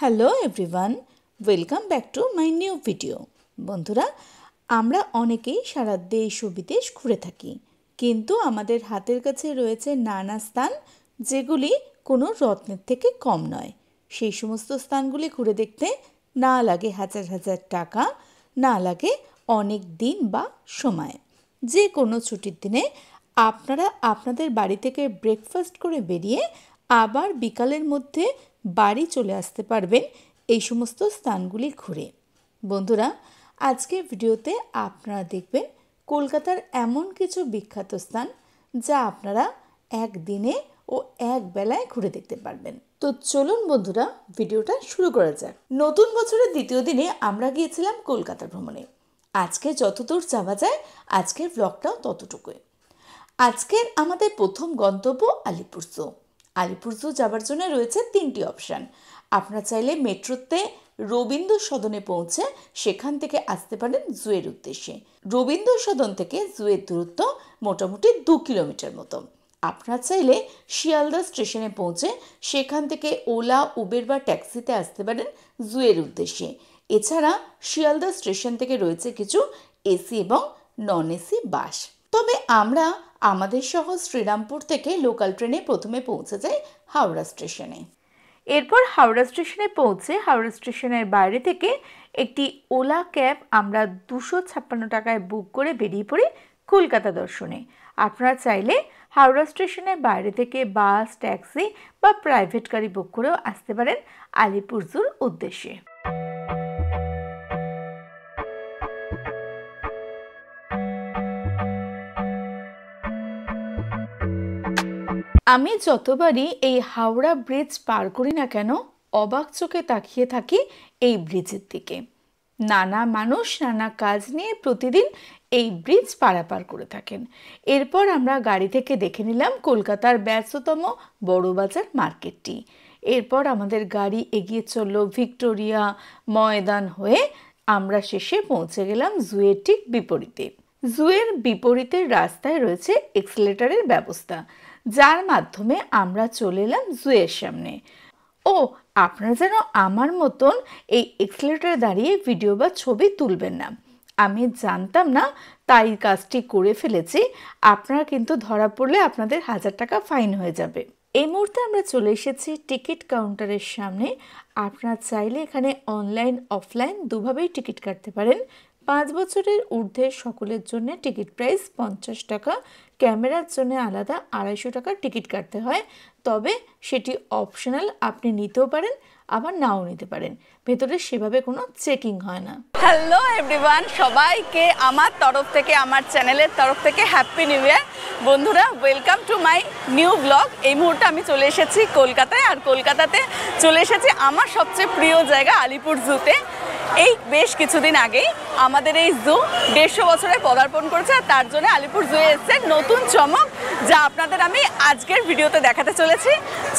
Hello everyone, welcome back to my new video. বন্ধুরা, আমরা অনেকেই সারা দেশ ও বিদেশ ঘুরে থাকি, কিন্তু আমাদের হাতের কাছে রয়েছে নানা স্থান যেগুলি কোনো রত্নের থেকে কম নয়। সেই সমস্ত স্থানগুলি ঘুরে দেখতে না লাগে হাজার হাজার টাকা, না লাগে অনেক দিন বা সময়। যে কোনো ছুটির দিনে আপনারা আপনাদের বাড়ি থেকে ব্রেকফাস্ট করে বেরিয়ে আবার বিকালের মধ্যে বাড়ি চলে আসতে পারবেন এই সমস্ত স্থানগুলি ঘুরে। বন্ধুরা, আজকের ভিডিওতে আপনারা দেখবেন কলকাতার এমন কিছু বিখ্যাত স্থান যা আপনারা একদিনে ও এক বেলায় ঘুরে দেখতে পারবেন। তো চলুন বন্ধুরা, ভিডিওটা শুরু করা যাক। নতুন বছরের দ্বিতীয় দিনে আমরা গিয়েছিলাম কলকাতা ভ্রমণে। আজকে যতদূর যাওয়া যায় আজকের ব্লগটাও ততটুকুই। আজকের আমাদের প্রথম গন্তব্য আলিপুর জু। আলিপুর জু যাবার জন্য রয়েছে তিনটি অপশান। আপনারা চাইলে মেট্রোতে রবীন্দ্র সদনে পৌঁছে সেখান থেকে আসতে পারেন জুয়ের উদ্দেশ্যে। রবীন্দ্র সদন থেকে জুয়ের দূরত্ব মোটামুটি 2 কিলোমিটার মতো। আপনারা চাইলে শিয়ালদা স্টেশনে পৌঁছে সেখান থেকে ওলা, উবের বা ট্যাক্সিতে আসতে পারেন জুয়ের উদ্দেশ্যে। এছাড়া শিয়ালদা স্টেশন থেকে রয়েছে কিছু এসি এবং নন এসি বাস। তবে আমরা আমাদের শহর শ্রীরামপুর থেকে লোকাল ট্রেনে প্রথমে পৌঁছে যাই হাওড়া স্টেশনে। এরপর হাওড়া স্টেশনে পৌঁছে হাওড়া স্টেশনের বাইরে থেকে একটি ওলা ক্যাব আমরা 256 টাকায় বুক করে বেরিয়ে পড়ি কলকাতা দর্শনে। আপনারা চাইলে হাওড়া স্টেশনের বাইরে থেকে বাস, ট্যাক্সি বা প্রাইভেট গাড়ি বুক করেও আসতে পারেন আলিপুর জুর উদ্দেশ্যে। আমি যতবারই এই হাওড়া ব্রিজ পার করি না কেন, অবাক চোখে তাকিয়ে থাকি এই ব্রিজের দিকে। নানা মানুষ নানা কাজ নিয়ে প্রতিদিন এই ব্রিজ পারাপার করে থাকেন। এরপর আমরা গাড়ি থেকে দেখে নিলাম কলকাতার ব্যস্ততম বড়বাজার মার্কেটটি। এরপর আমাদের গাড়ি এগিয়ে চলল ভিক্টোরিয়া ময়দান হয়ে। আমরা শেষে পৌঁছে গেলাম জুয়ের ঠিক বিপরীতে। জুয়ের বিপরীতের রাস্তায় রয়েছে এক্সেলেটরের ব্যবস্থা, যার মাধ্যমে আমরা চলে এলাম জুয়ের সামনে। ও আপনারা যেন আমার মতন এই এক্সেলেটরে দাঁড়িয়ে ভিডিও বা ছবি তুলবেন না। আমি জানতাম না, তাই কাজটি করে ফেলেছি। আপনারা কিন্তু ধরা পড়লে আপনাদের 1000 টাকা ফাইন হয়ে যাবে। এই মুহূর্তে আমরা চলে এসেছি টিকিট কাউন্টারের সামনে। আপনারা চাইলে এখানে অনলাইন অফলাইন দুভাবেই টিকিট কাটতে পারেন। 5 বছরের ঊর্ধ্বে সকলের জন্য টিকিট প্রাইস 50 টাকা। ক্যামেরার জন্য আলাদা 250 টাকার টিকিট কাটতে হয়, তবে সেটি অপশনাল, আপনি নিতেও পারেন আবার নাও নিতে পারেন। ভেতরে সেভাবে কোনো চেকিং হয় না। হ্যালো এভরিওয়ান, সবাইকে আমার তরফ থেকে, আমার চ্যানেলের তরফ থেকে হ্যাপি নিউ ইয়ার। বন্ধুরা, welcome to my new blog. এই মুহূর্তে আমি চলে এসেছি কলকাতায়, আর কলকাতাতে চলে এসেছি আমার সবচেয়ে প্রিয় জায়গা আলিপুর জুতে। এই বেশ কিছুদিন আগেই আমাদের এই জু 150 বছরে পদার্পণ করেছে, আর তার জন্য আলিপুর জুয়ে এসছে নতুন চমক, যা আপনাদের আমি আজকের ভিডিওতে দেখাতে চলেছি।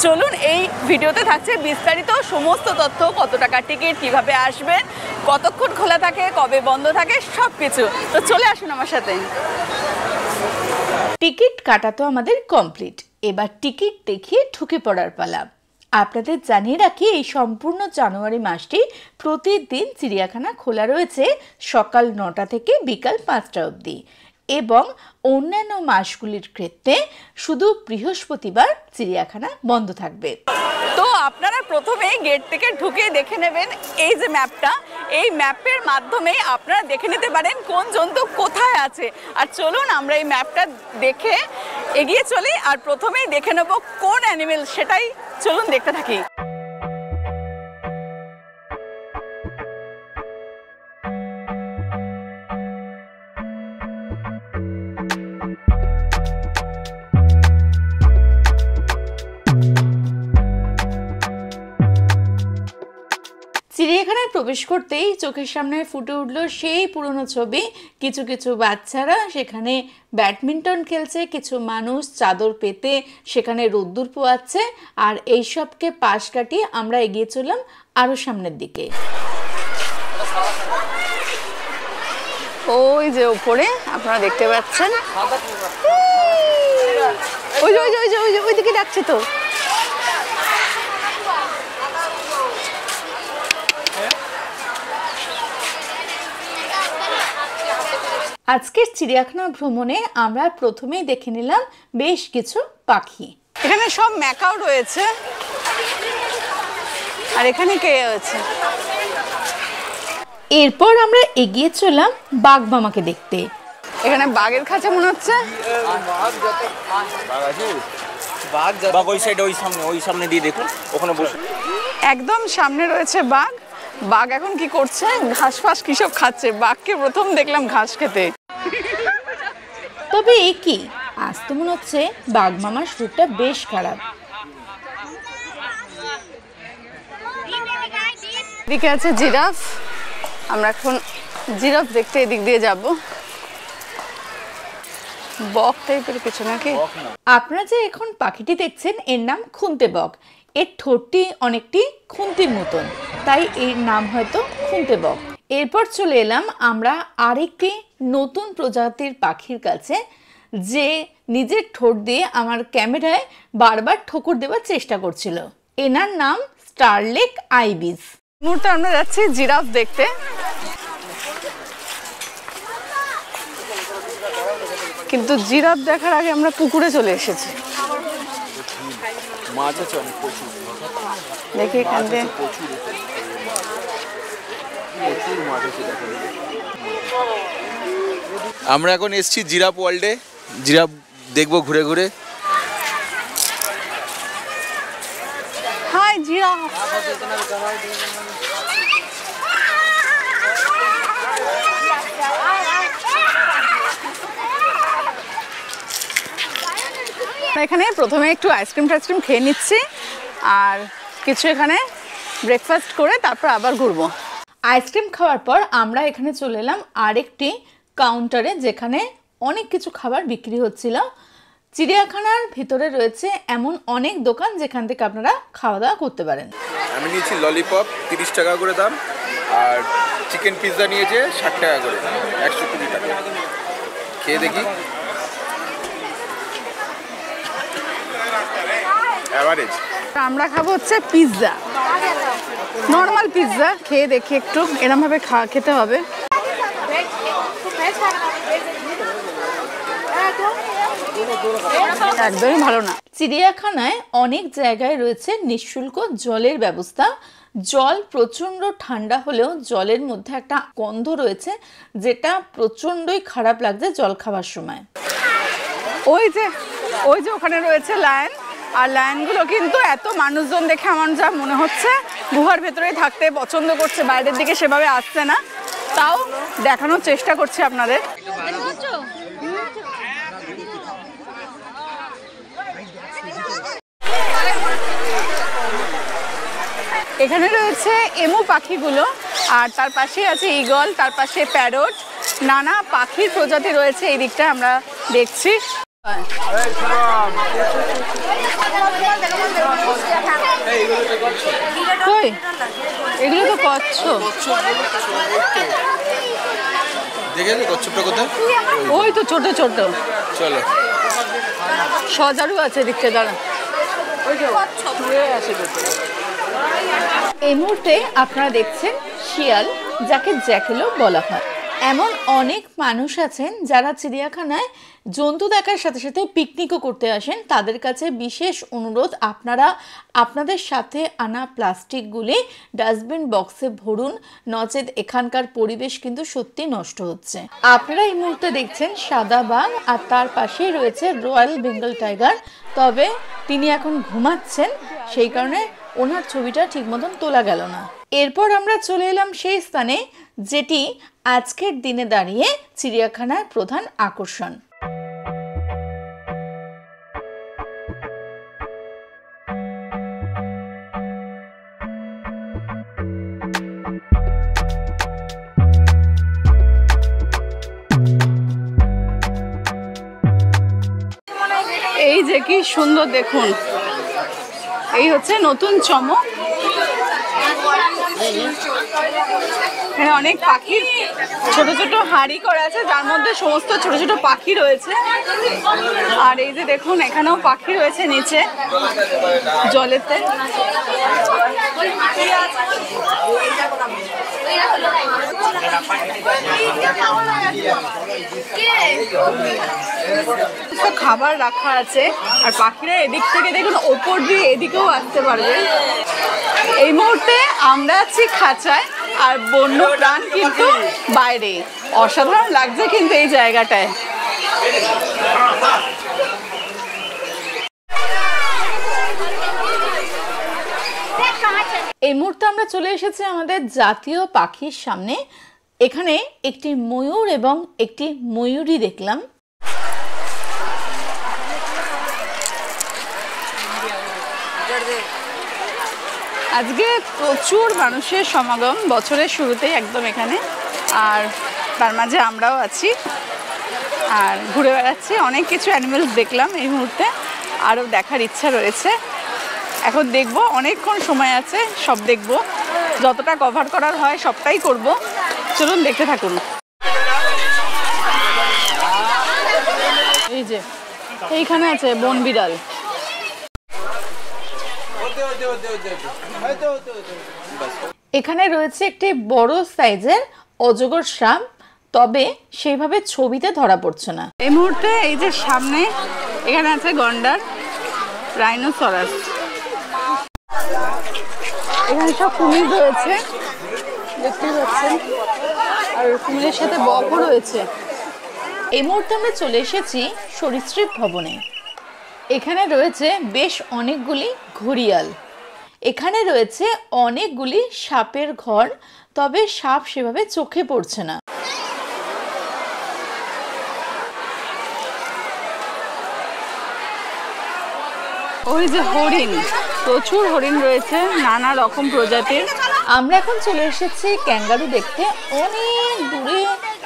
চলুন, এই ভিডিওতে থাকছে বিস্তারিত সমস্ত তথ্য, কত টাকা টিকিট, কিভাবে আসবেন, কতক্ষণ খোলা থাকে, কবে বন্ধ থাকে, সব কিছু। তো চলে আসুন আমার সাথে। টিকিট কাটা তো আমাদের কমপ্লিট, এবার টিকিট দেখিয়ে ঢুকে পড়ার পালা। আপনাদের জানিয়ে রাখি, এই সম্পূর্ণ জানুয়ারি মাসটি প্রতিদিন চিড়িয়াখানা খোলা রয়েছে সকাল 9টা থেকে বিকাল 5টা অবধি, এবং অন্যান্য মাসগুলির ক্ষেত্রে শুধু বৃহস্পতিবার চিড়িয়াখানা বন্ধ থাকবে। তো আপনারা প্রথমে গেট থেকে ঢুকে দেখে নেবেন এই যে ম্যাপটা, এই ম্যাপের মাধ্যমে আপনারা দেখে নিতে পারেন কোন জন্তু কোথায় আছে। আর চলুন আমরা এই ম্যাপটা দেখে এগিয়ে চলি, আর প্রথমেই দেখে নেব কোন অ্যানিমেল, সেটাই চলুন দেখতে থাকি। চিড়িয়াখানায় প্রবেশ করতেই চোখের সামনে ফুটে উঠল সেই পুরনো ছবি। কিছু কিছু বাচ্চারা সেখানে ব্যাডমিন্টন খেলছে, কিছু মানুষ চাদর পেতে সেখানে রোদ্দুর পোয়াচ্ছে, আর এইসবকে পাশ কাটিয়ে আমরা এগিয়ে চললাম আরও সামনের দিকে। ওই যে উপরে আপনারা দেখতে পাচ্ছেন, ওই যে ওই যে ওই দিকে ডাকছে তো। আজকের চিড়িয়াখানা ভ্রমণে আমরা প্রথমেই দেখে নিলাম বেশ কিছু পাখি। এখানে সব ম্যাকাও রয়েছে, আর এখানে কে আছে। এরপর আমরা এগিয়ে চললাম বাঘ মামাকে দেখতে। এখানে বাঘের খাঁচা মনে হচ্ছে। বাঘ ওই সাইডে, ওই সামনে দিয়ে দেখুন, ওখানে বসে। একদম সামনে রয়েছে বাঘ। বাঘ এখন কি করছে? ঘাস ফাস কি সব খাচ্ছে। বাঘকে প্রথম দেখলাম ঘাস খেতে। তবে এ কি, আজ তো মনে হচ্ছে বাঘ মামার সুরটা বেশ খারাপ। এদিকে আছে জিরাফ। আমরা এখন জিরাফ দেখতে এদিক দিয়ে যাব। বক টাইপের কিছু নাকি? আপনারা যে এখন পাখিটি দেখছেন এর নাম খুন্তে বক। এর ঠোঁটটি অনেকটি খুন্তির মতন, তাই এর নাম হয়তো খুন্তে বক। এরপর চলে এলাম আমরা আরেকটি নতুন প্রজাতির পাখির কাছে, যে নিজের ঠোঁট দিয়ে আমার ক্যামেরায় বারবার ঠোকর দেওয়ার চেষ্টা করছিল। এনার নাম স্টারলেক আইবিস। মুহূর্তে আমরা যাচ্ছি জিরাফ দেখতে। কিন্তু জিরাফ দেখার আগে আমরা পুকুরে চলে এসেছি। মাছ আছে অনেক, প্রচুর। দেখি এখান দিয়ে। আমরা এখন এসেছি জিরাফ ওয়ার্ল্ডে। জিরাফ দেখবো ঘুরে ঘুরে। Hi giraffe. এখানে প্রথমে একটু আইসক্রিম টাইসক্রিম খেয়ে নিচ্ছি, আর কিছু এখানে ব্রেকফাস্ট করে তারপর আবার ঘুরবো। আইসক্রিম খাওয়ার পর আমরা এখানে চলে এলাম আরেকটি কাউন্টারে, যেখানে অনেক কিছু খাবার বিক্রি হচ্ছিল। চিড়িয়াখানার ভিতরে রয়েছে এমন অনেক দোকান যেখান থেকে আপনারা খাওয়া দাওয়া করতে পারেন। আমি নিয়েছি ললিপপ, 30 টাকা করে দাম, আর চিকেন পিৎজা নিয়েছে 60 টাকা করে, 120 টাকা। খেয়ে দেখি। অ্যাভারেজ। আমরা খাবো হচ্ছে পিৎজা, নর্মাল পিৎজা। খেয়ে দেখি একটু, এরম ভাবে খেতে হবে। একদমই ভালো না। চিড়িয়াখানায় অনেক জায়গায় রয়েছে নিঃশুল্ক জলের ব্যবস্থা। জল প্রচণ্ড ঠান্ডা হলেও জলের মধ্যে একটা গন্ধ রয়েছে, যেটা প্রচণ্ডই খারাপ লাগছে জল খাওয়ার সময়। ওই যে ওখানে রয়েছে লায়ন, আর লায়নগুলো কিন্তু এত মানুষজন দেখে আমার যা মনে হচ্ছে গুহার ভেতরেই থাকতে পছন্দ করছে, বাইরের দিকে সেভাবে আসছে না। তাও দেখানোর চেষ্টা করছি আপনাদের। এখানে রয়েছে এমু পাখিগুলো, আর তার পাশে আছে ঈগল, তার পাশে প্যারট। নানা পাখির প্রজাতি রয়েছে এই দিকটা আমরা দেখছি। এগুলো তো কচ্ছপ। কচ্ছপটা কোথায়? ওই তো ছোট ছোট। চলো। সজারু আছে দিকটা, দাঁড়া। এই মুহূর্তে আপনারা দেখছেন শিয়াল, যাকে জ্যাকেলও বলা হয়। এমন অনেক মানুষ আছেন যারা চিড়িয়াখানায় জন্তু দেখার সাথে সাথে পিকনিকও করতে আসেন। তাদের কাছে বিশেষ অনুরোধ, আপনারা আপনাদের সাথে আনা প্লাস্টিকগুলি ডাস্টবিন বক্সে ভরুন, নচেত এখানকার পরিবেশ কিন্তু সত্যি নষ্ট হচ্ছে। আপনারা এই মুহূর্তে দেখছেন সাদা বাঘ, আর তার পাশেই রয়েছে রয়্যাল বেঙ্গল টাইগার। তবে তিনি এখন ঘুমাচ্ছেন, সেই কারণে ওনার ছবিটা ঠিক মতন তোলা গেল না। এরপর আমরা চলে এলাম সেই স্থানে যেটি আজকের দিনে দাঁড়িয়ে চিড়িয়াখানার প্রধান আকর্ষণ। এই যে কি সুন্দর দেখুন, এই হচ্ছে নতুন চমক। এখানে অনেক পাখির ছোট ছোট হাঁড়ি করা আছে, যার মধ্যে সমস্ত ছোট ছোট পাখি রয়েছে। আর এই যে দেখুন, এখানেও পাখি রয়েছে নিচে জলেতে। খাবার রাখা আছে, আর পাখিরা এদিক থেকে দেখুন ওপর দিয়ে এদিকেও আসতে পারবে। এই মুহূর্তে আমরা আছি খাঁচায়, আর বন্য প্রাণ কিন্তু বাইরে। অসাধারণ লাগছে কিন্তু এই জায়গাটায়। এই মুহূর্তে আমরা চলে এসেছি আমাদের জাতীয় পাখির সামনে। এখানে একটি ময়ূর এবং একটি ময়ূরী দেখলাম। আজকে প্রচুর মানুষের সমাগম বছরের শুরুতেই একদম এখানে, আর তার মাঝে আমরাও আছি আর ঘুরে বেড়াচ্ছি। অনেক কিছু অ্যানিমেলস দেখলাম এই মুহূর্তে, আরও দেখার ইচ্ছা রয়েছে। এখন দেখব, অনেকক্ষণ সময় আছে, সব দেখব, যতটা কভার করার হয় সবটাই করব। চলুন দেখতে থাকুন। এই যে এইখানে আছে বন বিড়াল। এখানে রয়েছে একটি বড় সাইজের অজগর সাপ, তবে সেইভাবে ছবিতে ধরা পড়ছে না এই মুহূর্তে। এই যে সামনে এখানে আছে গন্ডার, রাইনোসরাস। এখানে সব কুমির রয়েছে, দেখতে পাচ্ছেন, আর কুমিরের সাথে বকও রয়েছে। এই মুহূর্তে আমরা চলে এসেছি সরীসৃপ ভবনে। এখানে রয়েছে বেশ অনেকগুলি ঘড়িয়াল। এখানে রয়েছে অনেকগুলি সাপের ঘর, তবে সাপ সেভাবে চোখে পড়ছে না। ওই যে হরিণ, প্রচুর হরিণ রয়েছে, নানা রকম প্রজাতির। আমরা এখন চলে এসেছি ক্যাঙ্গারু দেখতে। অনেক দূরে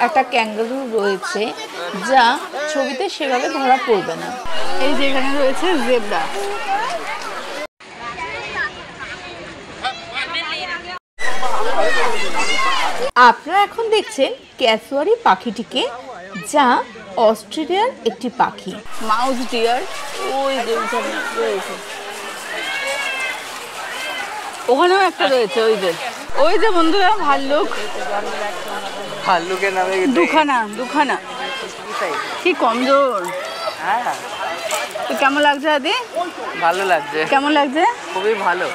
একটা ক্যাঙ্গারু রয়েছে, যা ছবিতে সেভাবে ধরা পড়বে না। এই যে এখানে রয়েছে জেব্রা। আপনারা এখন দেখছেন ক্যাসুয়ারি পাখিটিকে, যা অস্ট্রেলিয়ার একটি পাখি, মাউস ডিয়ার। ওই যে রয়েছে, ওখানেও একটা রয়েছে। ওই যে বন্ধুরা ভাল্লুক, ভাল্লুকের নামে দুখানা কি কমজোর। তো কেমন লাগছে আদি? ভালো লাগছে। কেমন লাগছে? খুবই ভালো।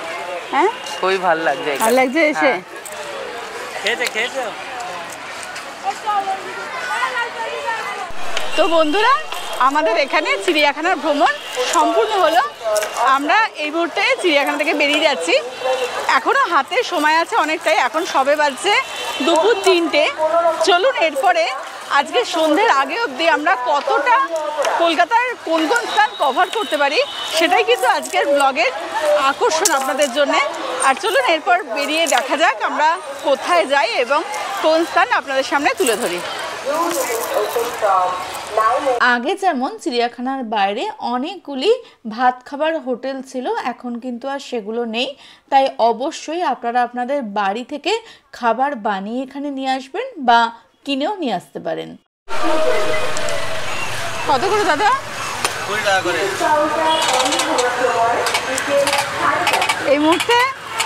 হ্যাঁ, খুবই ভালো লাগছে। ভালো লাগছে এসে। খেয়েছে। তো বন্ধুরা, আমাদের এখানে চিড়িয়াখানার ভ্রমণ সম্পূর্ণ হলো। আমরা এই মুহূর্তে চিড়িয়াখানা থেকে বেরিয়ে যাচ্ছি। এখনো হাতে সময় আছে অনেকটাই, এখন সবে বাজছে দুপুর 3টে। চলুন এরপরে আজকে সন্ধ্যের আগে অবধি আমরা কতটা কলকাতার কোন কোন স্থান কভার করতে পারি, সেটাই কিন্তু আজকের ব্লগের আকর্ষণ আপনাদের জন্যে। আর চলুন এরপর বেরিয়ে দেখা যাক আমরা কোথায় যাই এবং কোন স্থান আপনাদের সামনে তুলে ধরি। আগে যেমন চিড়িয়াখানার বাইরে অনেকগুলি ভাত খাবার হোটেল ছিল, এখন কিন্তু আর সেগুলো নেই। তাই অবশ্যই আপনারা আপনাদের বাড়ি থেকে খাবার বানিয়ে এখানে নিয়ে আসবেন বা কিনেও নিয়ে আসতে পারেন। কত করে দাদা? 20 টাকা করে। এই মুহূর্তে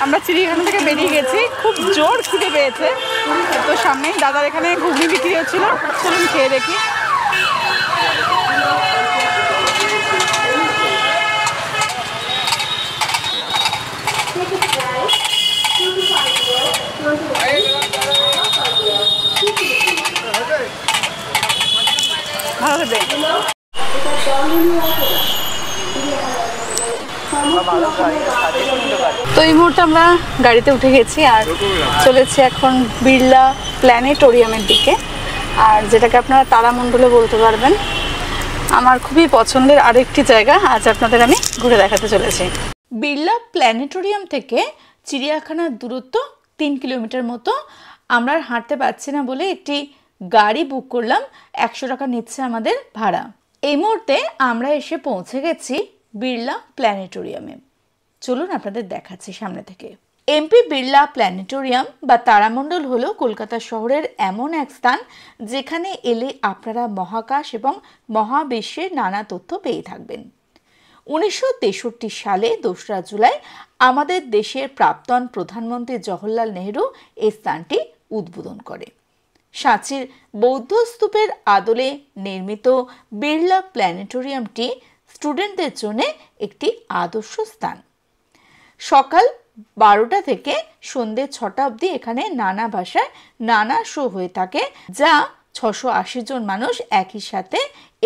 আমরা চিড়িয়াখানা থেকে বেরিয়ে গেছি, খুব জোর খিদে পেয়েছে। তো সামনেই দাদার এখানে ঘুগনি বিক্রি হচ্ছিল, চলুন খেয়ে দেখি। ভালো লাগবে। তো এই মুহূর্তে আমরা গাড়িতে উঠে গেছি আর চলেছি এখন বিড়লা প্ল্যানেটোরিয়ামের দিকে, আর যেটাকে আপনারা তারামণ্ডলে বলতে পারবেন। আমার খুবই পছন্দের আরেকটি জায়গা আজ আপনাদের আমি ঘুরে দেখাতে চলেছি। বিড়লা প্ল্যানেটোরিয়াম থেকে চিড়িয়াখানার দূরত্ব 3 কিলোমিটার মতো। আমরা হাঁটতে পারছি না বলে একটি গাড়ি বুক করলাম, 100 টাকা নিচ্ছে আমাদের ভাড়া। এই মুহূর্তে আমরা এসে পৌঁছে গেছি বিড়লা প্ল্যানেটোরিয়ামে। চলুন আপনাদের দেখাচ্ছি সামনে থেকে। এমপি বিড়লা প্ল্যানেটোরিয়াম বা তারামণ্ডল হলো কলকাতা শহরের এমন এক স্থান যেখানে এলে আপনারা মহাকাশ এবং মহাবিশ্বের নানা তথ্য পেয়ে থাকবেন। 1963 সালে 2রা জুলাই আমাদের দেশের প্রাক্তন প্রধানমন্ত্রী জওহরলাল নেহরু এই স্থানটি উদ্বোধন করে। সাঁচির বৌদ্ধ স্তূপের আদলে নির্মিত বিড়লা প্ল্যানেটোরিয়ামটি স্টুডেন্টদের জন্য একটি আদর্শ স্থান। সকাল 12টা থেকে সন্ধ্যে 6টা অবধি এখানে নানা ভাষায় নানা শো হয়ে থাকে, যা 680 জন মানুষ একই সাথে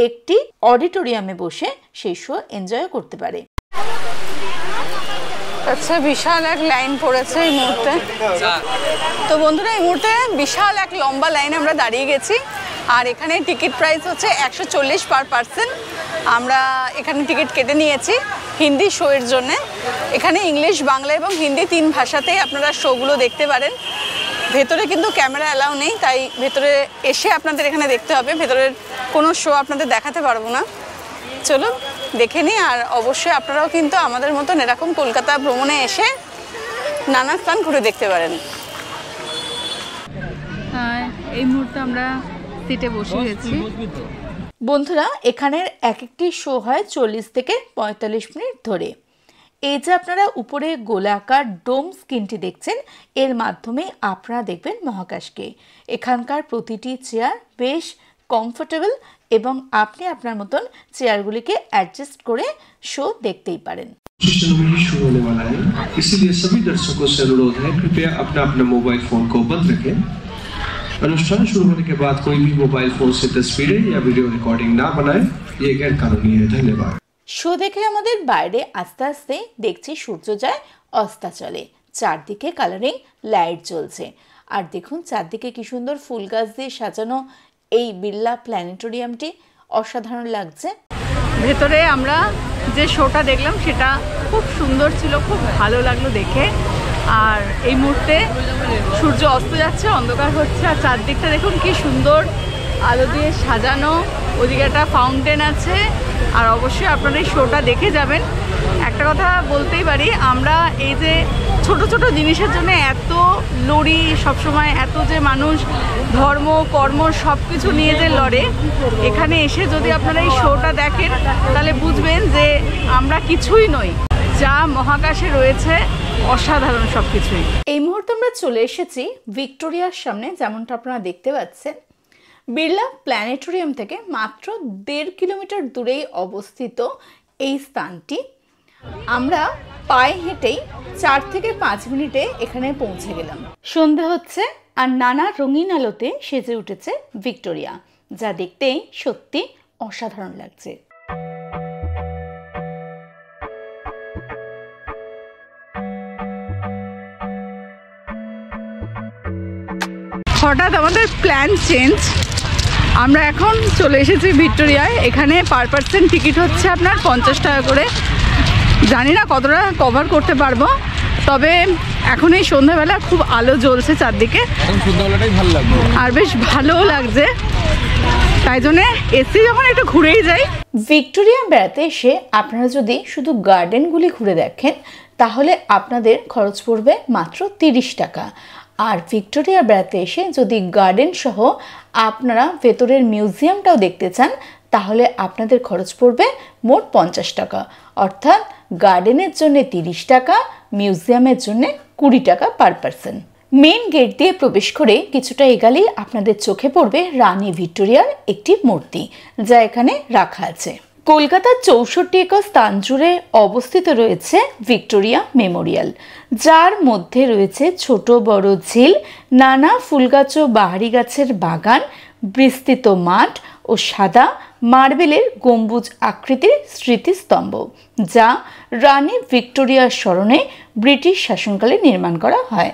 একটি অডিটোরিয়ামে বসে সেই শো এনজয় করতে পারে। আচ্ছা, বিশাল এক লাইন পড়েছে এই মুহূর্তে। তো বন্ধুরা, এই মুহূর্তে বিশাল এক লম্বা লাইনে আমরা দাঁড়িয়ে গেছি, আর এখানে টিকিট প্রাইস হচ্ছে 140 পার পার্সন। আমরা এখানে টিকিট কেটে নিয়েছি হিন্দি শো এর জন্য। এখানে ইংলিশ, বাংলা এবং হিন্দি 3 ভাষাতেই আপনারা শোগুলো দেখতে পারেন। ভেতরে কিন্তু ক্যামেরা অ্যালাউ নেই, তাই ভেতরে এসে আপনাদের এখানে দেখতে হবে। ভেতরের কোনো শো আপনাদের দেখাতে পারবো না। চলুন দেখে নিই, আর অবশ্যই আপনারাও কিন্তু আমাদের মতন এরকম কলকাতা ভ্রমণে এসে নানা স্থান ঘুরে দেখতে পারেন। এই মুহূর্তে আমরা সিটে বসে গেছি। বন্ধুরা, এখানের এক একটি শো হয় 40 থেকে 45 মিনিট ধরে। এই যে আপনারা উপরে গোলাকার ডোম স্ক্রিনটি দেখছেন, এর মাধ্যমে আপনারা দেখবেন মহাকাশকে। এখানকার প্রতিটি চেয়ার বেশ কমফোর্টেবল এবং আপনি আপনার মতন চেয়ারগুলিকে অ্যাডজাস্ট করে শো দেখতেই পারেন। शुरू होने वाला है, इसीलिए सभी दर्शकों से अनुरोध है कृपया अपना अपना मोबाइल फोन को बंद रखें। अनुष्ठान शुरू होने के बाद कोई भी मोबाइल फोन से तस्वीरें या वीडियो रिकॉर्डिंग ना बनाए, ये गैर कानूनी है। धन्यवाद। শো দেখে আমাদের বাইরে আস্তে আস্তে দেখছি সূর্য যায় অস্তাচলে, চারদিকে কালারিং লাইট জ্বলছে, আর দেখুন চারদিকে কি সুন্দর ফুল গাছ দিয়ে সাজানো এই বিড়লা প্ল্যানেটোরিয়ামটি অসাধারণ লাগছে। ভেতরে আমরা যে শোটা দেখলাম সেটা খুব সুন্দর ছিল, খুব ভালো লাগলো দেখে। আর এই মুহূর্তে সূর্য অস্ত যাচ্ছে, অন্ধকার হচ্ছে, আর চারদিকটা দেখুন কি সুন্দর আলো দিয়ে সাজানো। ওদিকে একটা ফাউন্টেন আছে, আর অবশ্যই আপনারা এই শোটা দেখে যাবেন। একটা কথা বলতেই পারি, আমরা এই যে ছোট ছোট জিনিসের জন্য এত লড়ি সবসময়, এত যে মানুষ ধর্ম কর্ম সব কিছু নিয়ে যে লড়ে, এখানে এসে যদি আপনারা এই শোটা দেখেন তাহলে বুঝবেন যে আমরা কিছুই নই, যা মহাকাশে রয়েছে অসাধারণ সব কিছুই। এই মুহূর্তে আমরা চলে এসেছি ভিক্টোরিয়ার সামনে। যেমনটা আপনারা দেখতে পাচ্ছেন, বিড়লা প্ল্যানেটোরিয়াম থেকে মাত্র 1.5 কিলোমিটার দূরেই অবস্থিত এই স্থানটি। আমরা পায়ে হেঁটেই 4 থেকে 5 মিনিটে এখানে পৌঁছে গেলাম। সন্ধে হচ্ছে আর নানা রঙিন আলোতে সেজে উঠেছে ভিক্টোরিয়া, যা দেখতেই সত্যি অসাধারণ লাগছে। হঠাৎ আমাদের প্ল্যান চেঞ্জ, আমরা এখন চলে এসেছি ভিক্টোরিয়ায়। এখানে পার পার্সন টিকিট হচ্ছে আপনার 50 টাকা করে। জানি না কতটা কভার করতে পারবো, তবে এখন এই সন্ধ্যাবেলা খুব আলো জ্বলছে চারদিকে, সন্ধ্যাবেলাটাই ভালো লাগবে আর বেশ ভালোও লাগছে, তাই জন্যে এসি যখন একটু ঘুরেই যাই। ভিক্টোরিয়া বেড়াতে এসে আপনারা যদি শুধু গার্ডেনগুলি ঘুরে দেখেন তাহলে আপনাদের খরচ পড়বে মাত্র 30 টাকা। আর ভিক্টোরিয়া বেড়াতে এসে যদি গার্ডেন সহ আপনারা ভেতরের মিউজিয়ামটাও দেখতে চান তাহলে আপনাদের খরচ পড়বে মোট 50 টাকা। অর্থাৎ গার্ডেনের জন্য 30 টাকা, মিউজিয়ামের জন্য 20 টাকা পার পার্সন। মেন গেট দিয়ে প্রবেশ করে কিছুটা এগালেই আপনাদের চোখে পড়বে রানী ভিক্টোরিয়ার একটি মূর্তি, যা এখানে রাখা আছে। কলকাতার 64 একর স্থান জুড়ে অবস্থিত রয়েছে ভিক্টোরিয়া মেমোরিয়াল, যার মধ্যে রয়েছে ছোট বড় ঝিল, নানা ফুলগাছ ও বাহারি গাছের বাগান, বিস্তৃত মাঠ ও সাদা মার্বেলের গম্বুজ আকৃতির স্মৃতিস্তম্ভ, যা রানী ভিক্টোরিয়ার স্মরণে ব্রিটিশ শাসনকালে নির্মাণ করা হয়।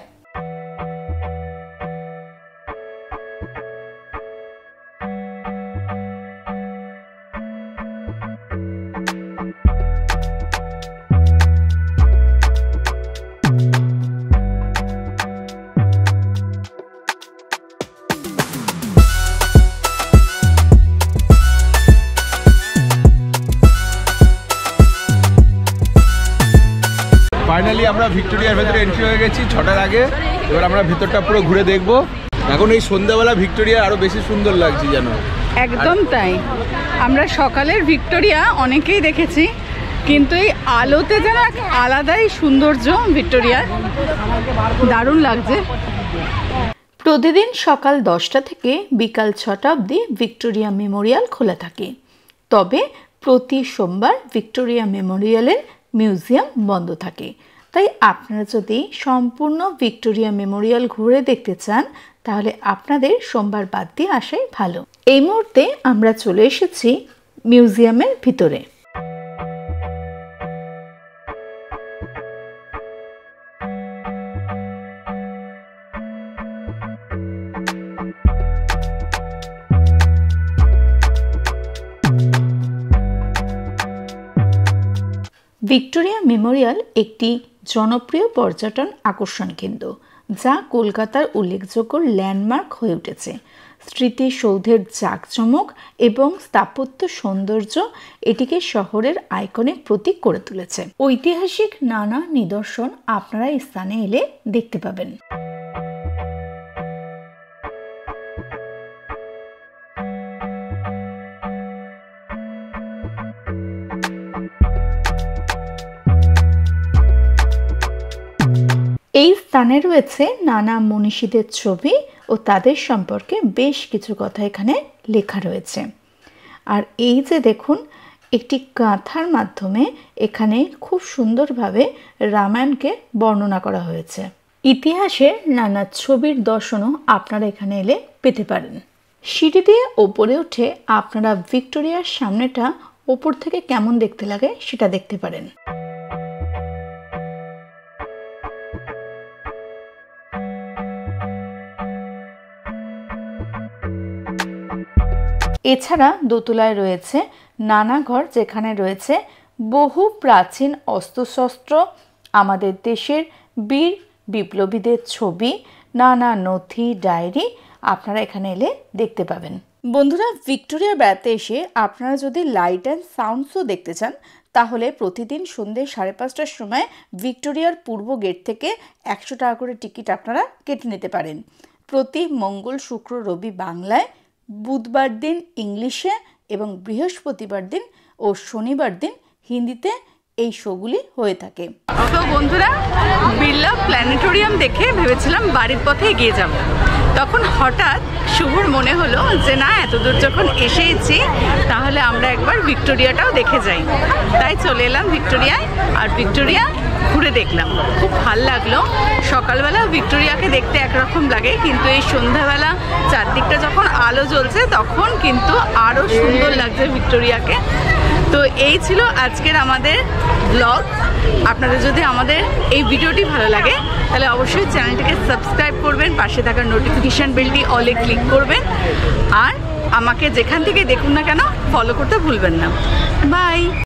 ফাইনালি আমরা ভিক্টোরিয়ার ভেতরে এন্ট্রি হয়ে গেছি 6টার আগে। এবার আমরা ভেতরটা পুরো ঘুরে দেখব। এখন এই সন্ধ্যাবেলা ভিক্টোরিয়া আরো বেশি সুন্দর লাগছে যেন। একদম তাই, আমরা সকালের ভিক্টোরিয়া অনেকেই দেখেছি, কিন্তু এই আলোতে যেন এক আলাদাই সৌন্দর্য ভিক্টোরিয়ার, দারুণ লাগছে। প্রতিদিন সকাল 10টা থেকে বিকাল 6টা অবধি ভিক্টোরিয়া মেমোরিয়াল খোলা থাকে। তবে প্রতি সোমবার ভিক্টোরিয়া মেমোরিয়ালের মিউজিয়াম বন্ধ থাকে। তাই আপনারা যদি সম্পূর্ণ ভিক্টোরিয়া মেমোরিয়াল ঘুরে দেখতে চান তাহলে আপনাদের সোমবার বাদ দিয়ে আসাই ভালো। এই মুহূর্তে আমরা চলে এসেছি মিউজিয়ামের ভিতরে। ভিক্টোরিয়া মেমোরিয়াল একটি জনপ্রিয় পর্যটন আকর্ষণ কেন্দ্র, যা কলকাতার উল্লেখযোগ্য ল্যান্ডমার্ক হয়ে উঠেছে। স্মৃতিসৌধের জাঁকজমক এবং স্থাপত্য সৌন্দর্য এটিকে শহরের আইকনিক প্রতীক করে তুলেছে। ঐতিহাসিক নানা নিদর্শন আপনারা এই স্থানে এলে দেখতে পাবেন। এই স্থানে রয়েছে নানা মনীষীদের ছবি ও তাদের সম্পর্কে বেশ কিছু কথা এখানে লেখা রয়েছে। আর এই যে দেখুন, একটি গাঁথার মাধ্যমে এখানে খুব সুন্দরভাবে রামায়ণকে বর্ণনা করা হয়েছে। ইতিহাসের নানা ছবির দর্শনও আপনারা এখানে এলে পেতে পারেন। সিঁড়ি দিয়ে ওপরে উঠে আপনারা ভিক্টোরিয়ার সামনেটা ওপর থেকে কেমন দেখতে লাগে সেটা দেখতে পারেন। এছাড়া দোতলায় রয়েছে নানা ঘর, যেখানে রয়েছে বহু প্রাচীন অস্ত্রশস্ত্র, আমাদের দেশের বীর বিপ্লবীদের ছবি, নানা নথি, ডায়েরি আপনারা এখানে এলে দেখতে পাবেন। বন্ধুরা, ভিক্টোরিয়া বেড়াতে এসে আপনারা যদি লাইট অ্যান্ড সাউন্ড শো দেখতে চান তাহলে প্রতিদিন সন্ধ্যে 5:30টার সময় ভিক্টোরিয়ার পূর্ব গেট থেকে 100 টাকা করে টিকিট আপনারা কেটে নিতে পারেন। প্রতি মঙ্গল, শুক্র, রবি বাংলায়, বুধবার দিন ইংলিশে এবং বৃহস্পতিবার দিন ও শনিবার দিন হিন্দিতে এই শোগুলি হয়ে থাকে। তো বন্ধুরা, বিড়লা প্ল্যানেটোরিয়াম দেখে ভেবেছিলাম বাড়ির পথে এগিয়ে যাব। তখন হঠাৎ শুভর মনে হলো যে না, এত দূর যখন এসেছি তাহলে আমরা একবার ভিক্টোরিয়াটাও দেখে যাই। তাই চলে এলাম ভিক্টোরিয়ায়, আর ভিক্টোরিয়া ঘুরে দেখলাম, খুব ভাল লাগলো। সকালবেলা ভিক্টোরিয়াকে দেখতে একরকম লাগে, কিন্তু এই সন্ধ্যাবেলা চারদিকটা যখন আলো জ্বলছে তখন কিন্তু আরও সুন্দর লাগছে ভিক্টোরিয়াকে। তো এই ছিল আজকের আমাদের ব্লগ। আপনাদের যদি আমাদের এই ভিডিওটি ভালো লাগে তাহলে অবশ্যই চ্যানেলটিকে সাবস্ক্রাইব করবেন, পাশে থাকার নোটিফিকেশান বেলটি অলে ক্লিক করবেন, আর আমাকে যেখান থেকে দেখুন না কেন ফলো করতে ভুলবেন না। বাই।